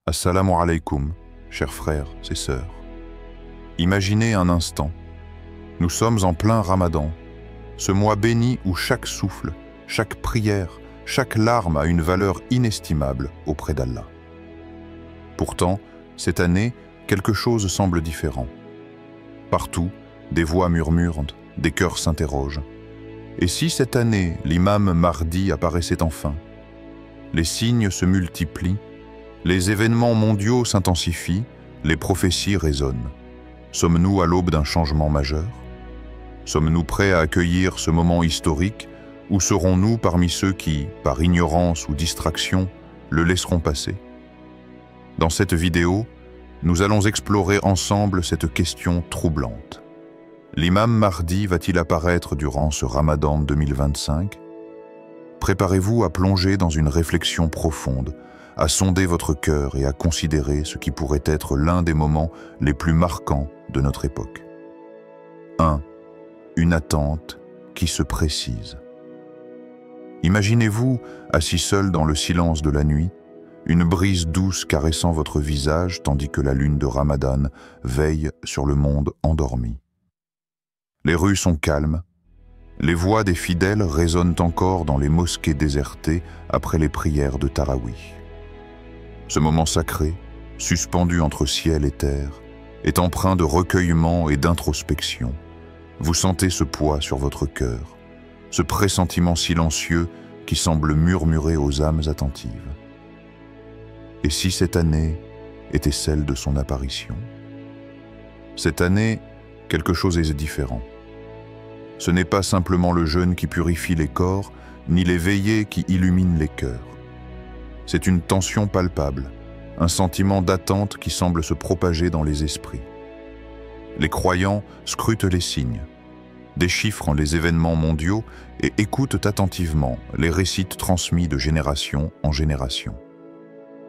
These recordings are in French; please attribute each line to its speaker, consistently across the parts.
Speaker 1: Assalamu alaikum, chers frères et sœurs. Imaginez un instant, nous sommes en plein Ramadan, ce mois béni où chaque souffle, chaque prière, chaque larme a une valeur inestimable auprès d'Allah. Pourtant, cette année, quelque chose semble différent. Partout, des voix murmurent, des cœurs s'interrogent. Et si cette année, l'imam Mahdi apparaissait enfin? Les signes se multiplient, les événements mondiaux s'intensifient, les prophéties résonnent. Sommes-nous à l'aube d'un changement majeur? Sommes-nous prêts à accueillir ce moment historique ou serons-nous parmi ceux qui, par ignorance ou distraction, le laisseront passer? Dans cette vidéo, nous allons explorer ensemble cette question troublante. L'imam Mahdi va-t-il apparaître durant ce Ramadan 2025? Préparez-vous à plonger dans une réflexion profonde, à sonder votre cœur et à considérer ce qui pourrait être l'un des moments les plus marquants de notre époque. 1. Une attente qui se précise. Imaginez-vous, assis seul dans le silence de la nuit, une brise douce caressant votre visage tandis que la lune de Ramadan veille sur le monde endormi. Les rues sont calmes, les voix des fidèles résonnent encore dans les mosquées désertées après les prières de Tarawih. Ce moment sacré, suspendu entre ciel et terre, est empreint de recueillement et d'introspection. Vous sentez ce poids sur votre cœur, ce pressentiment silencieux qui semble murmurer aux âmes attentives. Et si cette année était celle de son apparition? Cette année, quelque chose est différent. Ce n'est pas simplement le jeûne qui purifie les corps, ni les veillées qui illuminent les cœurs. C'est une tension palpable, un sentiment d'attente qui semble se propager dans les esprits. Les croyants scrutent les signes, déchiffrent les événements mondiaux et écoutent attentivement les récits transmis de génération en génération.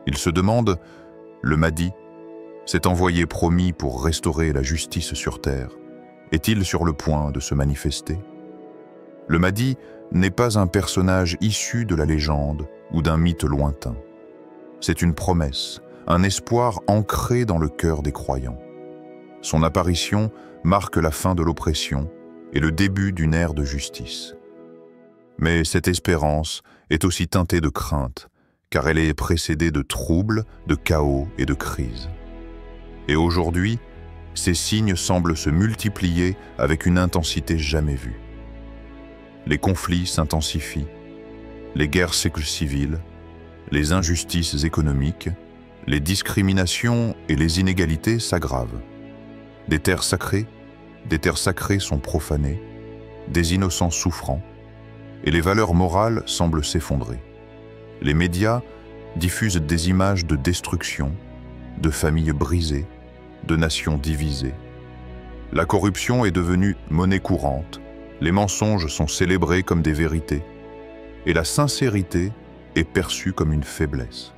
Speaker 1: Ils se demandent, le Mahdi, cet envoyé promis pour restaurer la justice sur terre, est-il sur le point de se manifester? Le Mahdi n'est pas un personnage issu de la légende ou d'un mythe lointain. C'est une promesse, un espoir ancré dans le cœur des croyants. Son apparition marque la fin de l'oppression et le début d'une ère de justice. Mais cette espérance est aussi teintée de crainte, car elle est précédée de troubles, de chaos et de crises. Et aujourd'hui, ces signes semblent se multiplier avec une intensité jamais vue. Les conflits s'intensifient, les guerres civiles, les injustices économiques, les discriminations et les inégalités s'aggravent. Des terres sacrées sont profanées, des innocents souffrant, et les valeurs morales semblent s'effondrer. Les médias diffusent des images de destruction, de familles brisées, de nations divisées. La corruption est devenue monnaie courante, les mensonges sont célébrés comme des vérités, et la sincérité est perçue comme une faiblesse.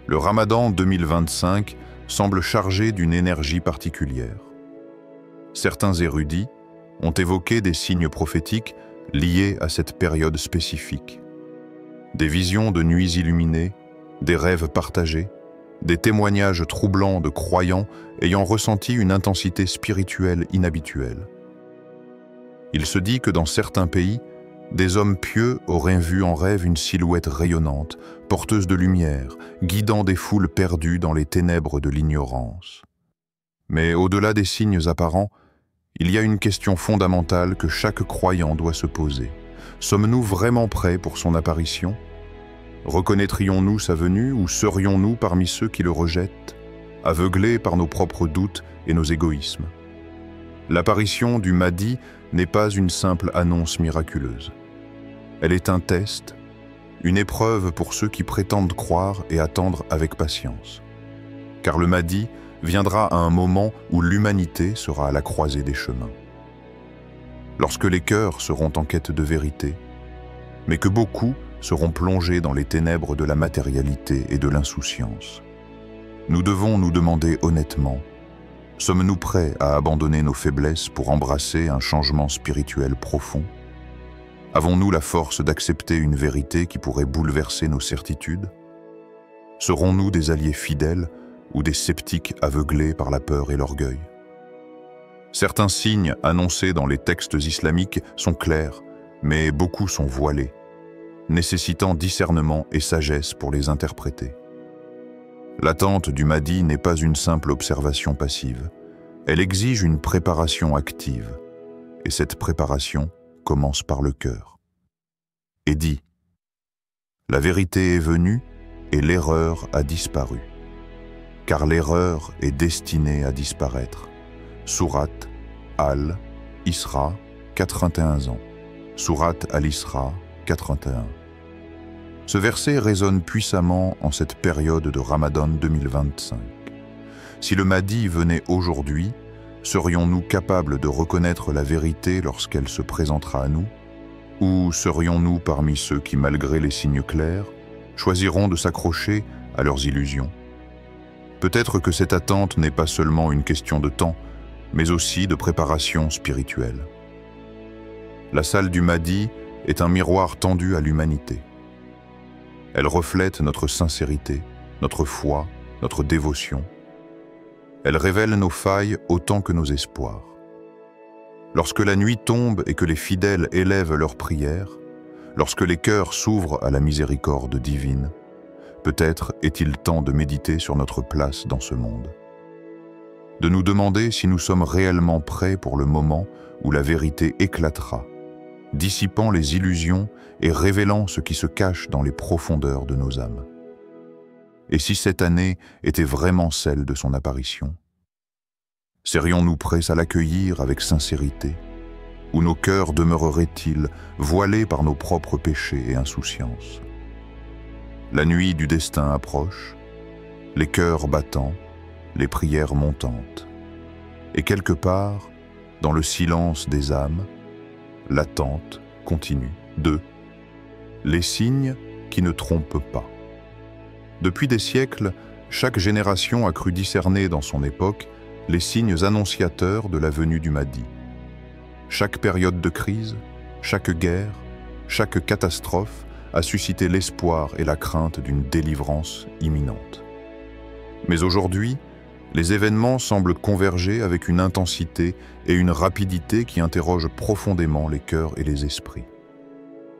Speaker 1: Le Ramadan 2025 semble chargé d'une énergie particulière. Certains érudits ont évoqué des signes prophétiques liés à cette période spécifique. Des visions de nuits illuminées, des rêves partagés, des témoignages troublants de croyants ayant ressenti une intensité spirituelle inhabituelle. Il se dit que dans certains pays, des hommes pieux auraient vu en rêve une silhouette rayonnante, porteuse de lumière, guidant des foules perdues dans les ténèbres de l'ignorance. Mais au-delà des signes apparents, il y a une question fondamentale que chaque croyant doit se poser. Sommes-nous vraiment prêts pour son apparition? Reconnaîtrions-nous sa venue ou serions-nous parmi ceux qui le rejettent, aveuglés par nos propres doutes et nos égoïsmes? L'apparition du Mahdi n'est pas une simple annonce miraculeuse. Elle est un test, une épreuve pour ceux qui prétendent croire et attendre avec patience. Car le Mahdi viendra à un moment où l'humanité sera à la croisée des chemins. Lorsque les cœurs seront en quête de vérité, mais que beaucoup seront plongés dans les ténèbres de la matérialité et de l'insouciance. Nous devons nous demander honnêtement, sommes-nous prêts à abandonner nos faiblesses pour embrasser un changement spirituel profond? Avons-nous la force d'accepter une vérité qui pourrait bouleverser nos certitudes? Serons-nous des alliés fidèles ou des sceptiques aveuglés par la peur et l'orgueil? Certains signes annoncés dans les textes islamiques sont clairs, mais beaucoup sont voilés, nécessitant discernement et sagesse pour les interpréter. L'attente du Mahdi n'est pas une simple observation passive. Elle exige une préparation active, et cette préparation commence par le cœur. Et dit: la vérité est venue et l'erreur a disparu, car l'erreur est destinée à disparaître. Sourate Al-Isra, 81 ans. Sourate Al-Isra, 81. Ce verset résonne puissamment en cette période de Ramadan 2025. Si le Mahdi venait aujourd'hui, serions-nous capables de reconnaître la vérité lorsqu'elle se présentera à nous? Ou serions-nous parmi ceux qui, malgré les signes clairs, choisiront de s'accrocher à leurs illusions? Peut-être que cette attente n'est pas seulement une question de temps, mais aussi de préparation spirituelle. La salle du Mahdi est un miroir tendu à l'humanité. Elle reflète notre sincérité, notre foi, notre dévotion. Elle révèle nos failles autant que nos espoirs. Lorsque la nuit tombe et que les fidèles élèvent leurs prières, lorsque les cœurs s'ouvrent à la miséricorde divine, peut-être est-il temps de méditer sur notre place dans ce monde. De nous demander si nous sommes réellement prêts pour le moment où la vérité éclatera, dissipant les illusions et révélant ce qui se cache dans les profondeurs de nos âmes. Et si cette année était vraiment celle de son apparition? Serions-nous prêts à l'accueillir avec sincérité? Ou nos cœurs demeureraient-ils voilés par nos propres péchés et insouciances? La nuit du destin approche, les cœurs battants, les prières montantes. Et quelque part, dans le silence des âmes, l'attente continue. 2. Les signes qui ne trompent pas. Depuis des siècles, chaque génération a cru discerner dans son époque les signes annonciateurs de la venue du Mahdi. Chaque période de crise, chaque guerre, chaque catastrophe a suscité l'espoir et la crainte d'une délivrance imminente. Mais aujourd'hui, les événements semblent converger avec une intensité et une rapidité qui interrogent profondément les cœurs et les esprits.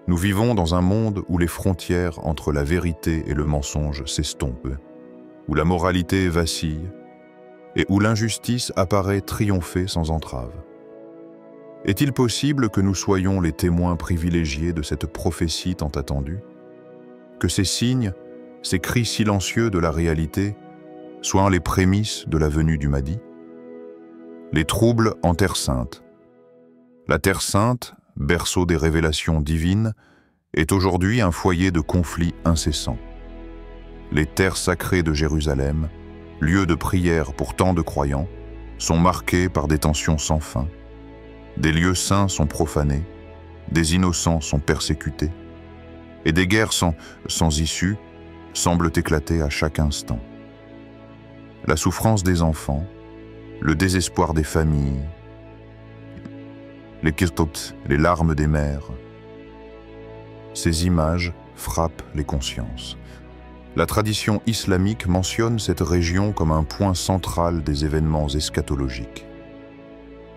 Speaker 1: Nous vivons dans un monde où les frontières entre la vérité et le mensonge s'estompent, où la moralité vacille et où l'injustice apparaît triompher sans entrave. Est-il possible que nous soyons les témoins privilégiés de cette prophétie tant attendue? Que ces signes, ces cris silencieux de la réalité, soient les prémices de la venue du Mahdi? Les troubles en Terre Sainte. La Terre Sainte, berceau des révélations divines, est aujourd'hui un foyer de conflits incessants. Les terres sacrées de Jérusalem, lieu de prière pour tant de croyants, sont marquées par des tensions sans fin. Des lieux saints sont profanés, des innocents sont persécutés, et des guerres sans issue semblent éclater à chaque instant. La souffrance des enfants, le désespoir des familles, les larmes des mères. Ces images frappent les consciences. La tradition islamique mentionne cette région comme un point central des événements eschatologiques.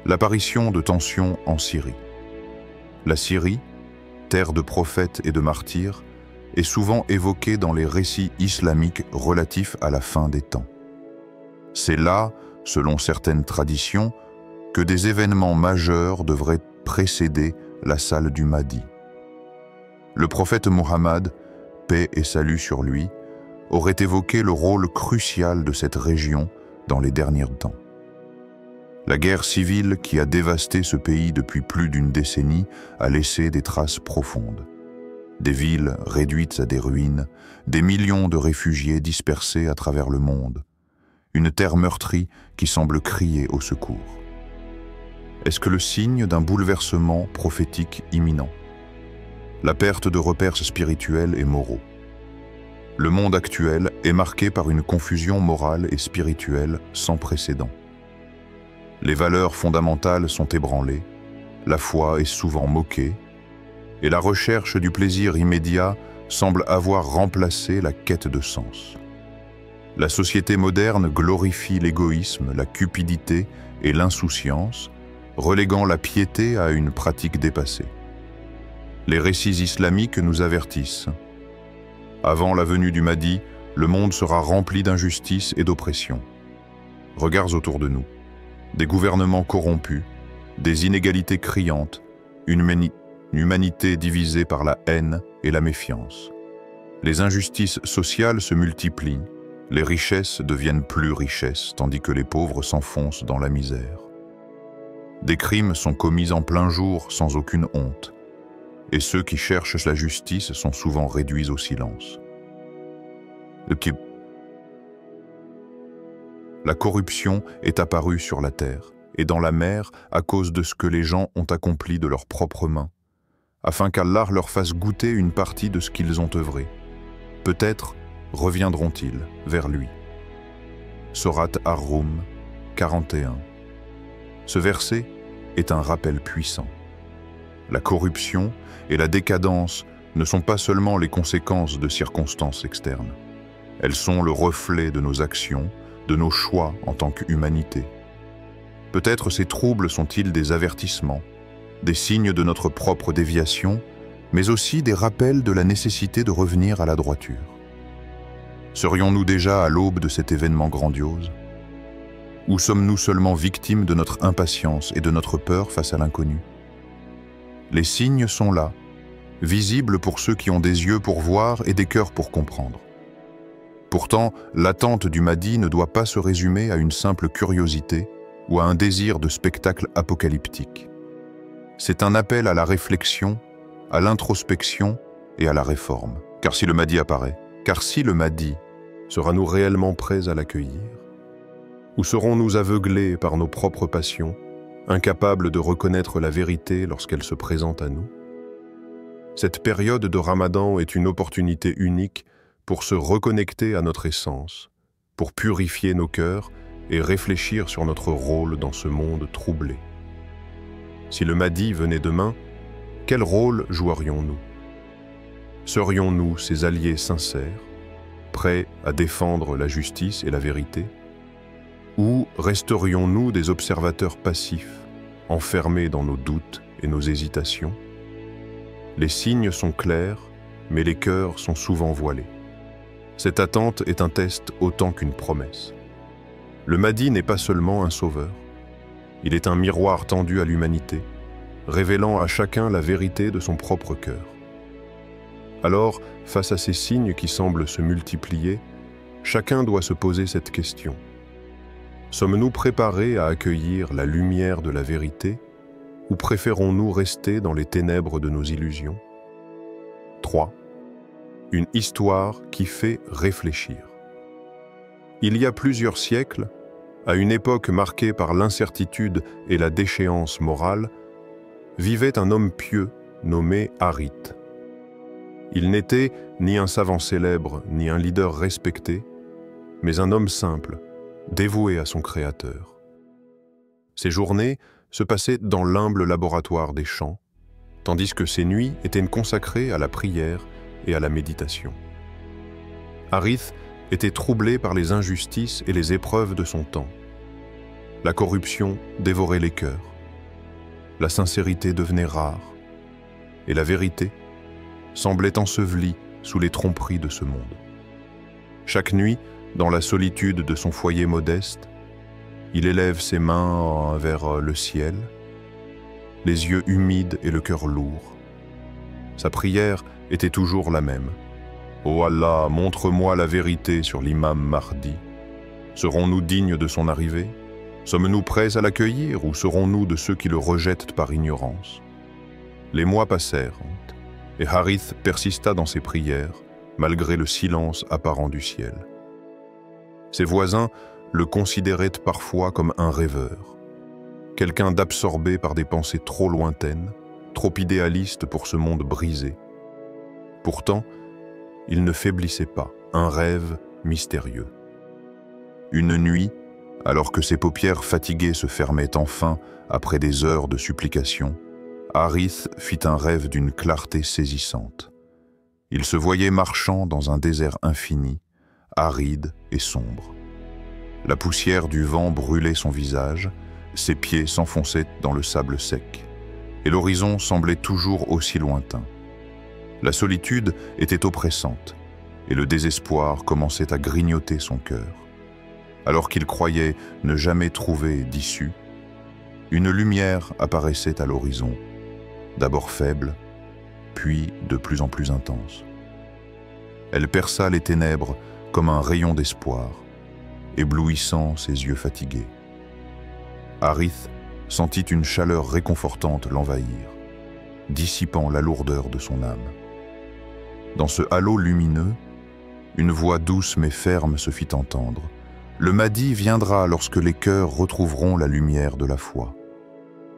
Speaker 1: L'apparition de tensions en Syrie. La Syrie, terre de prophètes et de martyrs, est souvent évoquée dans les récits islamiques relatifs à la fin des temps. C'est là, selon certaines traditions, que des événements majeurs devraient précéder la salle du Mahdi. Le prophète Mohammed, paix et salut sur lui, aurait évoqué le rôle crucial de cette région dans les derniers temps. La guerre civile qui a dévasté ce pays depuis plus d'une décennie a laissé des traces profondes. Des villes réduites à des ruines, des millions de réfugiés dispersés à travers le monde, une terre meurtrie qui semble crier au secours. Est-ce que le signe d'un bouleversement prophétique imminent? La perte de repères spirituels et moraux. Le monde actuel est marqué par une confusion morale et spirituelle sans précédent. Les valeurs fondamentales sont ébranlées, la foi est souvent moquée, et la recherche du plaisir immédiat semble avoir remplacé la quête de sens. La société moderne glorifie l'égoïsme, la cupidité et l'insouciance, reléguant la piété à une pratique dépassée. Les récits islamiques nous avertissent. Avant la venue du Mahdi, le monde sera rempli d'injustice et d'oppression. Regarde autour de nous. Des gouvernements corrompus, des inégalités criantes, une humanité divisée par la haine et la méfiance. Les injustices sociales se multiplient, les richesses deviennent plus richesses, tandis que les pauvres s'enfoncent dans la misère. Des crimes sont commis en plein jour sans aucune honte, et ceux qui cherchent la justice sont souvent réduits au silence. La corruption est apparue sur la terre et dans la mer à cause de ce que les gens ont accompli de leurs propres mains, afin qu'Allah leur fasse goûter une partie de ce qu'ils ont œuvré. Peut-être reviendront-ils vers lui. Sourate Ar-Rum 41. Ce verset est un rappel puissant. La corruption et la décadence ne sont pas seulement les conséquences de circonstances externes. Elles sont le reflet de nos actions, de nos choix en tant qu'humanité. Peut-être ces troubles sont-ils des avertissements, des signes de notre propre déviation, mais aussi des rappels de la nécessité de revenir à la droiture. Serions-nous déjà à l'aube de cet événement grandiose? Ou sommes-nous seulement victimes de notre impatience et de notre peur face à l'inconnu? Les signes sont là, visibles pour ceux qui ont des yeux pour voir et des cœurs pour comprendre. Pourtant, l'attente du Mahdi ne doit pas se résumer à une simple curiosité ou à un désir de spectacle apocalyptique. C'est un appel à la réflexion, à l'introspection et à la réforme. Car si le Mahdi sera-nous réellement prêts à l'accueillir? Ou serons-nous aveuglés par nos propres passions, incapables de reconnaître la vérité lorsqu'elle se présente à nous? Cette période de Ramadan est une opportunité unique pour se reconnecter à notre essence, pour purifier nos cœurs et réfléchir sur notre rôle dans ce monde troublé. Si le Mahdi venait demain, quel rôle jouerions-nous? Serions-nous ses alliés sincères, prêts à défendre la justice et la vérité? Ou resterions-nous des observateurs passifs, enfermés dans nos doutes et nos hésitations? Les signes sont clairs, mais les cœurs sont souvent voilés. Cette attente est un test autant qu'une promesse. Le Mahdi n'est pas seulement un sauveur, il est un miroir tendu à l'humanité, révélant à chacun la vérité de son propre cœur. Alors, face à ces signes qui semblent se multiplier, chacun doit se poser cette question. Sommes-nous préparés à accueillir la lumière de la vérité ou préférons-nous rester dans les ténèbres de nos illusions? 3. Une histoire qui fait réfléchir. Il y a plusieurs siècles, à une époque marquée par l'incertitude et la déchéance morale, vivait un homme pieux nommé Harith. Il n'était ni un savant célèbre ni un leader respecté, mais un homme simple, dévoué à son Créateur. Ses journées se passaient dans l'humble laboratoire des champs, tandis que ses nuits étaient consacrées à la prière et à la méditation. Harith était troublé par les injustices et les épreuves de son temps. La corruption dévorait les cœurs, la sincérité devenait rare, et la vérité semblait ensevelie sous les tromperies de ce monde. Chaque nuit, dans la solitude de son foyer modeste, il élève ses mains vers le ciel, les yeux humides et le cœur lourd. Sa prière était toujours la même. « Ô Allah, montre-moi la vérité sur l'imam Mahdi. Serons-nous dignes de son arrivée? Sommes-nous prêts à l'accueillir ou serons-nous de ceux qui le rejettent par ignorance ?» Les mois passèrent, et Harith persista dans ses prières, malgré le silence apparent du ciel. Ses voisins le considéraient parfois comme un rêveur, quelqu'un d'absorbé par des pensées trop lointaines, trop idéaliste pour ce monde brisé. Pourtant, il ne faiblissait pas, un rêve mystérieux. Une nuit, alors que ses paupières fatiguées se fermaient enfin après des heures de supplication, Harith fit un rêve d'une clarté saisissante. Il se voyait marchant dans un désert infini, aride et sombre. La poussière du vent brûlait son visage, ses pieds s'enfonçaient dans le sable sec, et l'horizon semblait toujours aussi lointain. La solitude était oppressante, et le désespoir commençait à grignoter son cœur. Alors qu'il croyait ne jamais trouver d'issue, une lumière apparaissait à l'horizon, d'abord faible, puis de plus en plus intense. Elle perça les ténèbres comme un rayon d'espoir, éblouissant ses yeux fatigués. Harith sentit une chaleur réconfortante l'envahir, dissipant la lourdeur de son âme. Dans ce halo lumineux, une voix douce mais ferme se fit entendre. Le Mahdi viendra lorsque les cœurs retrouveront la lumière de la foi.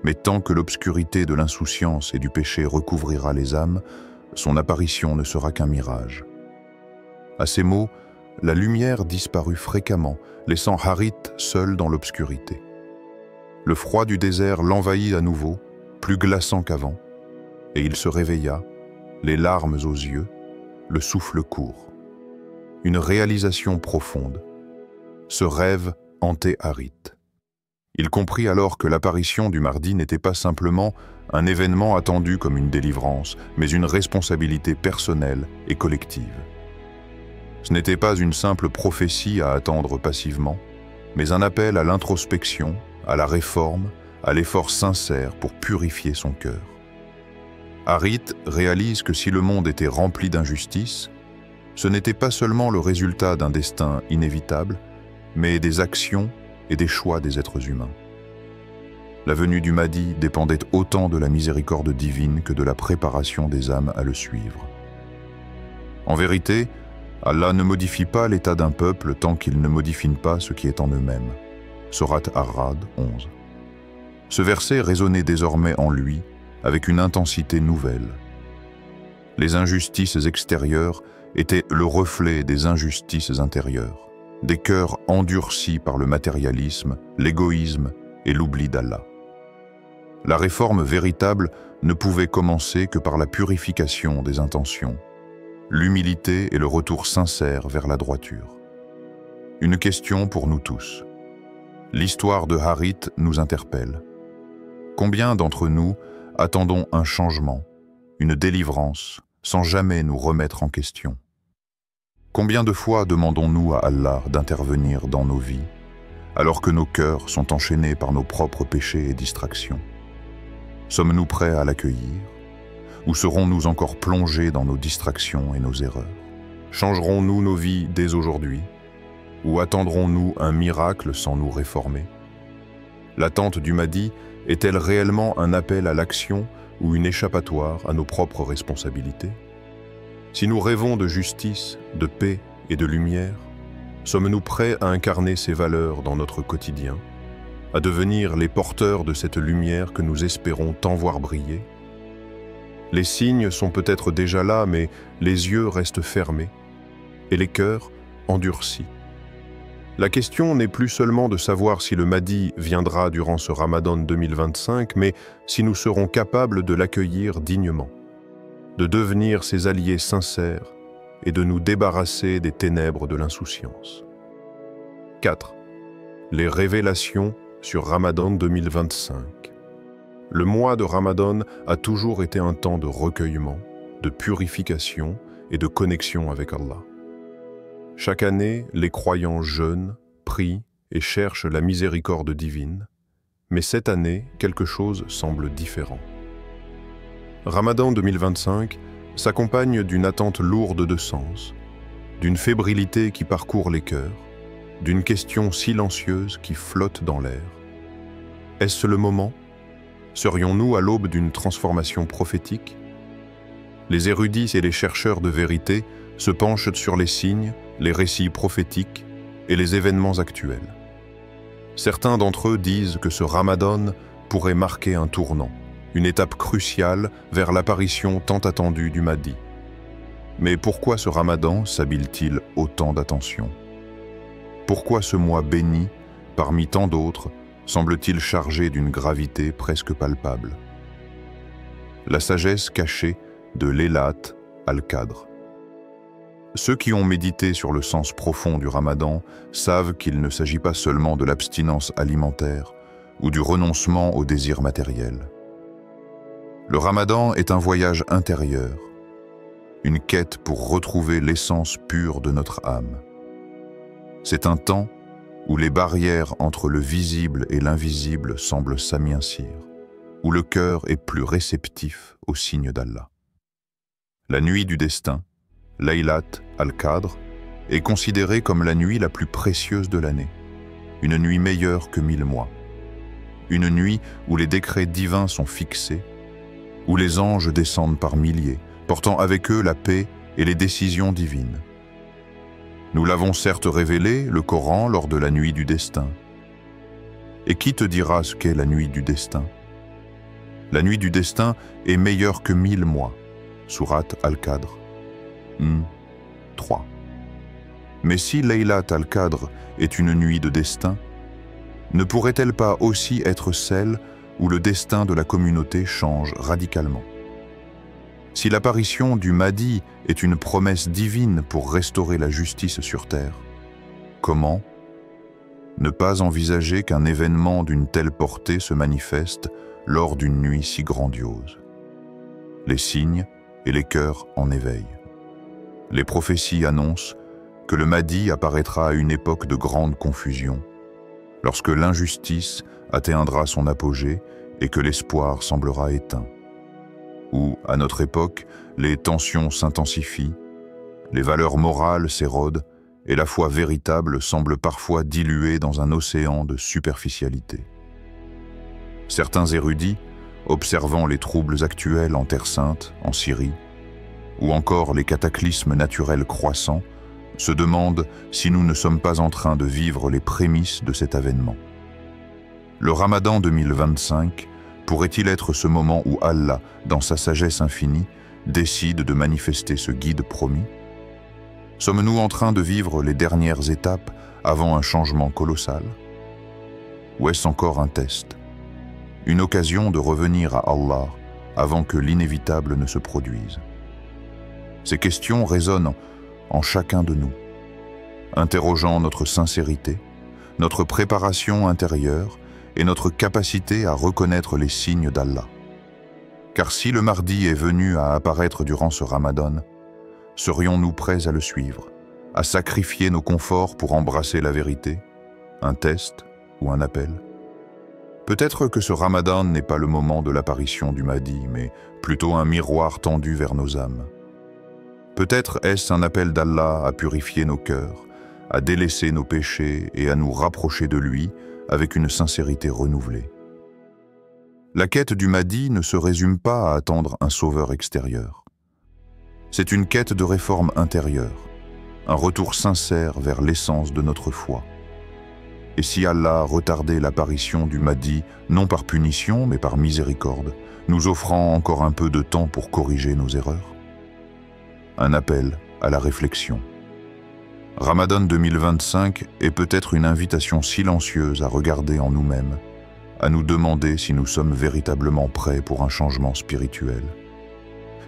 Speaker 1: Mais tant que l'obscurité de l'insouciance et du péché recouvrira les âmes, son apparition ne sera qu'un mirage. À ces mots, la lumière disparut fréquemment, laissant Harith seul dans l'obscurité. Le froid du désert l'envahit à nouveau, plus glaçant qu'avant, et il se réveilla, les larmes aux yeux, le souffle court. Une réalisation profonde. Ce rêve hantait Harith. Il comprit alors que l'apparition du Mahdi n'était pas simplement un événement attendu comme une délivrance, mais une responsabilité personnelle et collective. Ce n'était pas une simple prophétie à attendre passivement, mais un appel à l'introspection, à la réforme, à l'effort sincère pour purifier son cœur. Harith réalise que si le monde était rempli d'injustice, ce n'était pas seulement le résultat d'un destin inévitable, mais des actions et des choix des êtres humains. La venue du Mahdi dépendait autant de la miséricorde divine que de la préparation des âmes à le suivre. En vérité, Allah ne modifie pas l'état d'un peuple tant qu'il ne modifie pas ce qui est en eux-mêmes. Sourate Ar-Ra'd 11. Ce verset résonnait désormais en lui avec une intensité nouvelle. Les injustices extérieures étaient le reflet des injustices intérieures, des cœurs endurcis par le matérialisme, l'égoïsme et l'oubli d'Allah. La réforme véritable ne pouvait commencer que par la purification des intentions, l'humilité et le retour sincère vers la droiture. Une question pour nous tous. L'histoire de Harith nous interpelle. Combien d'entre nous attendons un changement, une délivrance, sans jamais nous remettre en question? Combien de fois demandons-nous à Allah d'intervenir dans nos vies, alors que nos cœurs sont enchaînés par nos propres péchés et distractions? Sommes-nous prêts à l'accueillir? Ou serons-nous encore plongés dans nos distractions et nos erreurs? Changerons-nous nos vies dès aujourd'hui? Ou attendrons-nous un miracle sans nous réformer? L'attente du Mahdi est-elle réellement un appel à l'action ou une échappatoire à nos propres responsabilités? Si nous rêvons de justice, de paix et de lumière, sommes-nous prêts à incarner ces valeurs dans notre quotidien, à devenir les porteurs de cette lumière que nous espérons tant voir briller? Les signes sont peut-être déjà là, mais les yeux restent fermés et les cœurs endurcis. La question n'est plus seulement de savoir si le Mahdi viendra durant ce Ramadan 2025, mais si nous serons capables de l'accueillir dignement, de devenir ses alliés sincères et de nous débarrasser des ténèbres de l'insouciance. 4. Les révélations sur Ramadan 2025. Le mois de Ramadan a toujours été un temps de recueillement, de purification et de connexion avec Allah. Chaque année, les croyants jeûnent, prient et cherchent la miséricorde divine, mais cette année, quelque chose semble différent. Ramadan 2025 s'accompagne d'une attente lourde de sens, d'une fébrilité qui parcourt les cœurs, d'une question silencieuse qui flotte dans l'air. Est-ce le moment? Serions-nous à l'aube d'une transformation prophétique? Les érudits et les chercheurs de vérité se penchent sur les signes, les récits prophétiques et les événements actuels. Certains d'entre eux disent que ce Ramadan pourrait marquer un tournant, une étape cruciale vers l'apparition tant attendue du Mahdi. Mais pourquoi ce Ramadan s'habille-t-il autant d'attention? Pourquoi ce mois béni, parmi tant d'autres, semble-t-il chargé d'une gravité presque palpable? La sagesse cachée de Laylat al-Qadr. Ceux qui ont médité sur le sens profond du Ramadan savent qu'il ne s'agit pas seulement de l'abstinence alimentaire ou du renoncement aux désirs matériels. Le Ramadan est un voyage intérieur, une quête pour retrouver l'essence pure de notre âme. C'est un temps où les barrières entre le visible et l'invisible semblent s'amincir, où le cœur est plus réceptif aux signes d'Allah. La nuit du destin, Laylat al-Qadr, est considérée comme la nuit la plus précieuse de l'année, une nuit meilleure que 1000 mois, une nuit où les décrets divins sont fixés, où les anges descendent par milliers, portant avec eux la paix et les décisions divines. Nous l'avons certes révélé, le Coran, lors de la nuit du destin. Et qui te dira ce qu'est la nuit du destin? La nuit du destin est meilleure que 1000 mois. Sourate Al-Qadr 3. Mais si Laylat al-Qadr est une nuit de destin, ne pourrait-elle pas aussi être celle où le destin de la communauté change radicalement? Si l'apparition du Mahdi est une promesse divine pour restaurer la justice sur terre, comment ne pas envisager qu'un événement d'une telle portée se manifeste lors d'une nuit si grandiose? Les signes et les cœurs en éveil. Les prophéties annoncent que le Mahdi apparaîtra à une époque de grande confusion, lorsque l'injustice atteindra son apogée et que l'espoir semblera éteint. Où, à notre époque, les tensions s'intensifient, les valeurs morales s'érodent et la foi véritable semble parfois diluée dans un océan de superficialité. Certains érudits, observant les troubles actuels en Terre Sainte, en Syrie, ou encore les cataclysmes naturels croissants, se demandent si nous ne sommes pas en train de vivre les prémices de cet avènement. Le Ramadan 2025 pourrait-il être ce moment où Allah, dans sa sagesse infinie, décide de manifester ce guide promis? Sommes-nous en train de vivre les dernières étapes avant un changement colossal? Ou est-ce encore un test? Une occasion de revenir à Allah avant que l'inévitable ne se produise? Ces questions résonnent en chacun de nous, interrogeant notre sincérité, notre préparation intérieure et notre capacité à reconnaître les signes d'Allah. Car si le Mahdi est venu à apparaître durant ce Ramadan, serions-nous prêts à le suivre, à sacrifier nos conforts pour embrasser la vérité, un test ou un appel? Peut-être que ce Ramadan n'est pas le moment de l'apparition du Mahdi, mais plutôt un miroir tendu vers nos âmes. Peut-être est-ce un appel d'Allah à purifier nos cœurs, à délaisser nos péchés et à nous rapprocher de lui avec une sincérité renouvelée. La quête du Mahdi ne se résume pas à attendre un sauveur extérieur. C'est une quête de réforme intérieure, un retour sincère vers l'essence de notre foi. Et si Allah retardait l'apparition du Mahdi, non par punition mais par miséricorde, nous offrant encore un peu de temps pour corriger nos erreurs? Un appel à la réflexion. Ramadan 2025 est peut-être une invitation silencieuse à regarder en nous-mêmes, à nous demander si nous sommes véritablement prêts pour un changement spirituel.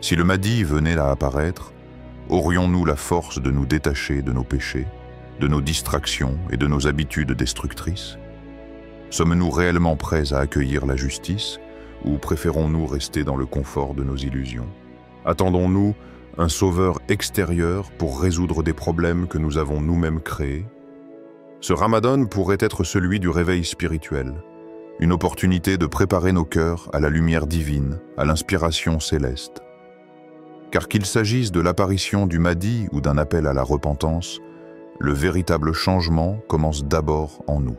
Speaker 1: Si le Mahdi venait à apparaître, aurions-nous la force de nous détacher de nos péchés, de nos distractions et de nos habitudes destructrices? Sommes-nous réellement prêts à accueillir la justice ou préférons-nous rester dans le confort de nos illusions? Attendons-nous un sauveur extérieur pour résoudre des problèmes que nous avons nous-mêmes créés? Ce Ramadan pourrait être celui du réveil spirituel, une opportunité de préparer nos cœurs à la lumière divine, à l'inspiration céleste. Car qu'il s'agisse de l'apparition du Mahdi ou d'un appel à la repentance, le véritable changement commence d'abord en nous.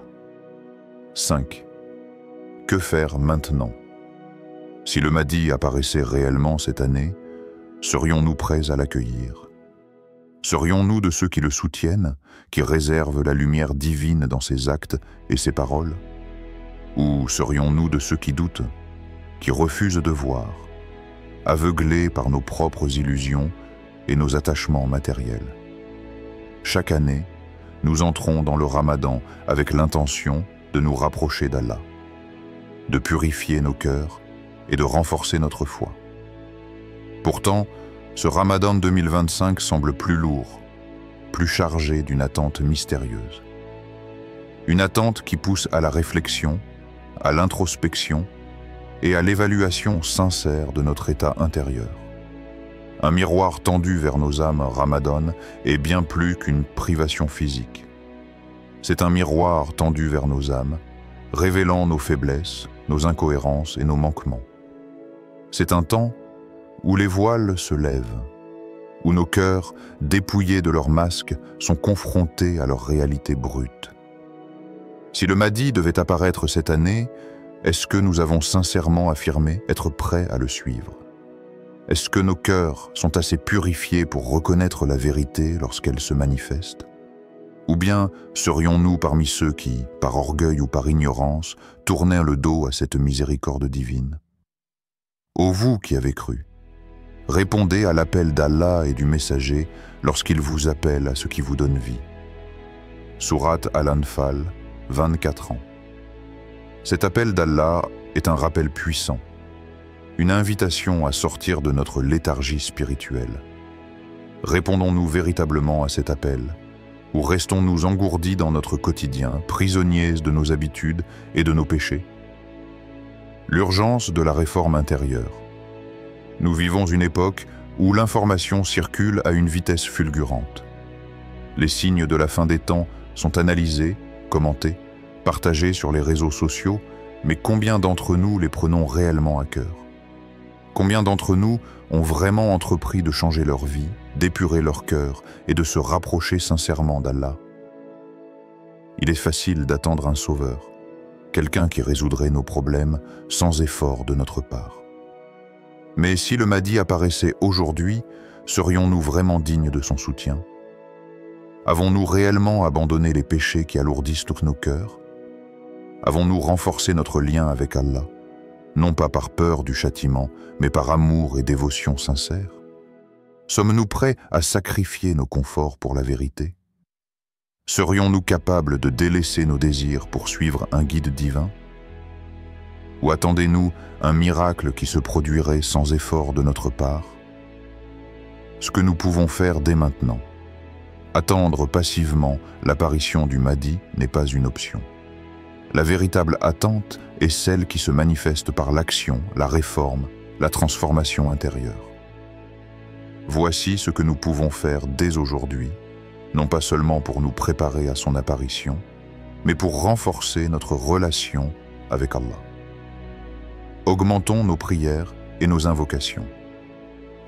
Speaker 1: 5. Que faire maintenant? Si le Mahdi apparaissait réellement cette année, serions-nous prêts à l'accueillir? Serions-nous de ceux qui le soutiennent, qui réservent la lumière divine dans ses actes et ses paroles? Ou serions-nous de ceux qui doutent, qui refusent de voir, aveuglés par nos propres illusions et nos attachements matériels? Chaque année, nous entrons dans le Ramadan avec l'intention de nous rapprocher d'Allah, de purifier nos cœurs et de renforcer notre foi. Pourtant, Ce Ramadan 2025 semble plus lourd, plus chargé d'une attente mystérieuse. Une attente qui pousse à la réflexion, à l'introspection et à l'évaluation sincère de notre état intérieur. Un miroir tendu vers nos âmes Ramadan est bien plus qu'une privation physique. C'est un miroir tendu vers nos âmes, révélant nos faiblesses, nos incohérences et nos manquements. C'est un temps où les voiles se lèvent, où nos cœurs, dépouillés de leurs masques, sont confrontés à leur réalité brute. Si le Mahdi devait apparaître cette année, est-ce que nous avons sincèrement affirmé être prêts à le suivre? Est-ce que nos cœurs sont assez purifiés pour reconnaître la vérité lorsqu'elle se manifeste? Ou bien serions-nous parmi ceux qui, par orgueil ou par ignorance, tournaient le dos à cette miséricorde divine? Ô vous qui avez cru, répondez à l'appel d'Allah et du messager lorsqu'il vous appelle à ce qui vous donne vie. Sourate Al-Anfal, 24 ans. Cet appel d'Allah est un rappel puissant, une invitation à sortir de notre léthargie spirituelle. Répondons-nous véritablement à cet appel, ou restons-nous engourdis dans notre quotidien, prisonniers de nos habitudes et de nos péchés? L'urgence de la réforme intérieure. Nous vivons une époque où l'information circule à une vitesse fulgurante. Les signes de la fin des temps sont analysés, commentés, partagés sur les réseaux sociaux, mais combien d'entre nous les prenons réellement à cœur? Combien d'entre nous ont vraiment entrepris de changer leur vie, d'épurer leur cœur et de se rapprocher sincèrement d'Allah? Il est facile d'attendre un sauveur, quelqu'un qui résoudrait nos problèmes sans effort de notre part. Mais si le Mahdi apparaissait aujourd'hui, serions-nous vraiment dignes de son soutien? Avons-nous réellement abandonné les péchés qui alourdissent nos cœurs? Avons-nous renforcé notre lien avec Allah, non pas par peur du châtiment, mais par amour et dévotion sincère? Sommes-nous prêts à sacrifier nos conforts pour la vérité? Serions-nous capables de délaisser nos désirs pour suivre un guide divin? Ou attendez-nous un miracle qui se produirait sans effort de notre part? Ce que nous pouvons faire dès maintenant, attendre passivement l'apparition du Mahdi n'est pas une option. La véritable attente est celle qui se manifeste par l'action, la réforme, la transformation intérieure. Voici ce que nous pouvons faire dès aujourd'hui, non pas seulement pour nous préparer à son apparition, mais pour renforcer notre relation avec Allah. Augmentons nos prières et nos invocations.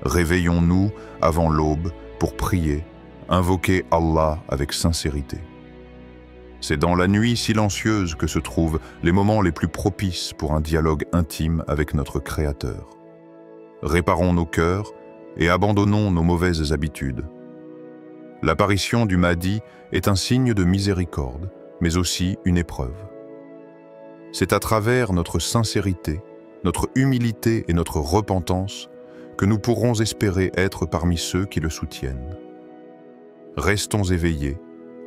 Speaker 1: Réveillons-nous avant l'aube pour prier, invoquer Allah avec sincérité. C'est dans la nuit silencieuse que se trouvent les moments les plus propices pour un dialogue intime avec notre Créateur. Réparons nos cœurs et abandonnons nos mauvaises habitudes. L'apparition du Mahdi est un signe de miséricorde, mais aussi une épreuve. C'est à travers notre sincérité, notre humilité et notre repentance que nous pourrons espérer être parmi ceux qui le soutiennent. Restons éveillés,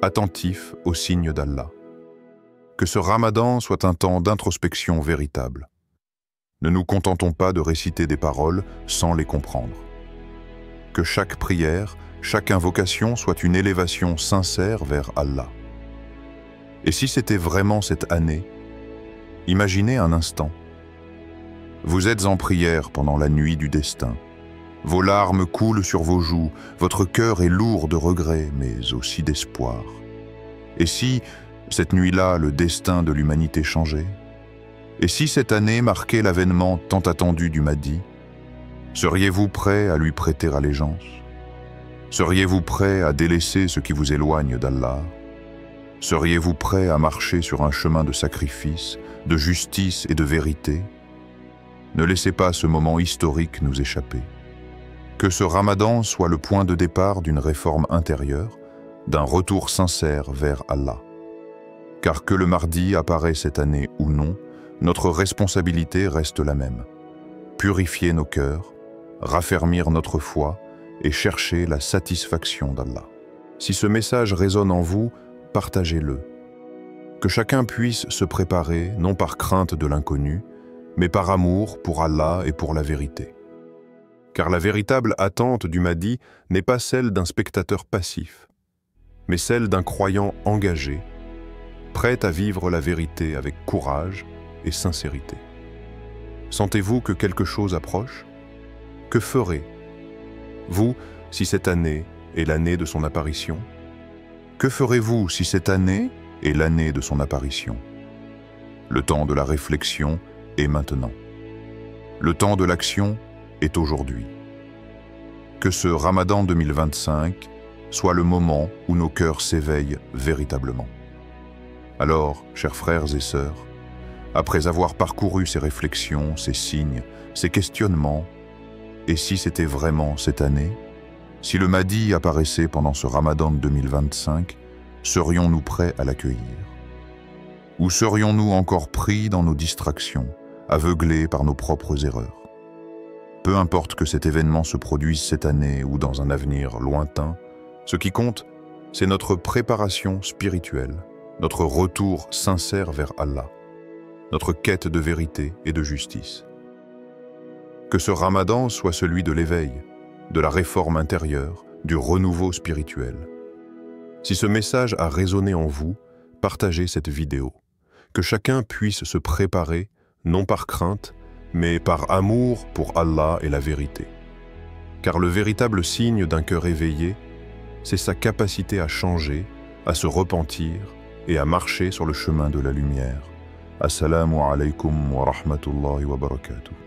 Speaker 1: attentifs aux signes d'Allah. Que ce Ramadan soit un temps d'introspection véritable. Ne nous contentons pas de réciter des paroles sans les comprendre. Que chaque prière, chaque invocation soit une élévation sincère vers Allah. Et si c'était vraiment cette année, imaginez un instant. Vous êtes en prière pendant la nuit du destin. Vos larmes coulent sur vos joues, votre cœur est lourd de regrets, mais aussi d'espoir. Et si, cette nuit-là, le destin de l'humanité changeait? Et si cette année marquait l'avènement tant attendu du Mahdi? Seriez-vous prêt à lui prêter allégeance? Seriez-vous prêt à délaisser ce qui vous éloigne d'Allah? Seriez-vous prêt à marcher sur un chemin de sacrifice, de justice et de vérité? Ne laissez pas ce moment historique nous échapper. Que ce Ramadan soit le point de départ d'une réforme intérieure, d'un retour sincère vers Allah. Car que le Mahdi apparaît cette année ou non, notre responsabilité reste la même. Purifier nos cœurs, raffermir notre foi et chercher la satisfaction d'Allah. Si ce message résonne en vous, partagez-le. Que chacun puisse se préparer, non par crainte de l'inconnu, mais par amour pour Allah et pour la vérité.
Speaker 2: car la véritable attente du Mahdi n'est pas celle d'un spectateur passif, mais celle d'un croyant engagé, prêt à vivre la vérité avec courage et sincérité. Sentez-vous que quelque chose approche? Que ferez-vous si cette année est l'année de son apparition? Que ferez-vous si cette année est l'année de son apparition? Le temps de la réflexion est maintenant. Le temps de l'action est aujourd'hui. Que ce Ramadan 2025 soit le moment où nos cœurs s'éveillent véritablement. Alors, chers frères et sœurs, après avoir parcouru ces réflexions, ces signes, ces questionnements, et si c'était vraiment cette année? Si le Mahdi apparaissait pendant ce Ramadan 2025, serions-nous prêts à l'accueillir? Ou serions-nous encore pris dans nos distractions, aveuglés par nos propres erreurs? Peu importe que cet événement se produise cette année ou dans un avenir lointain, ce qui compte, c'est notre préparation spirituelle, notre retour sincère vers Allah, notre quête de vérité et de justice. Que ce Ramadan soit celui de l'éveil, de la réforme intérieure, du renouveau spirituel. Si ce message a résonné en vous, partagez cette vidéo. Que chacun puisse se préparer, non par crainte, mais par amour pour Allah et la vérité. Car le véritable signe d'un cœur éveillé, c'est sa capacité à changer, à se repentir et à marcher sur le chemin de la lumière. Assalamu alaikum wa rahmatullahi wa barakatuh.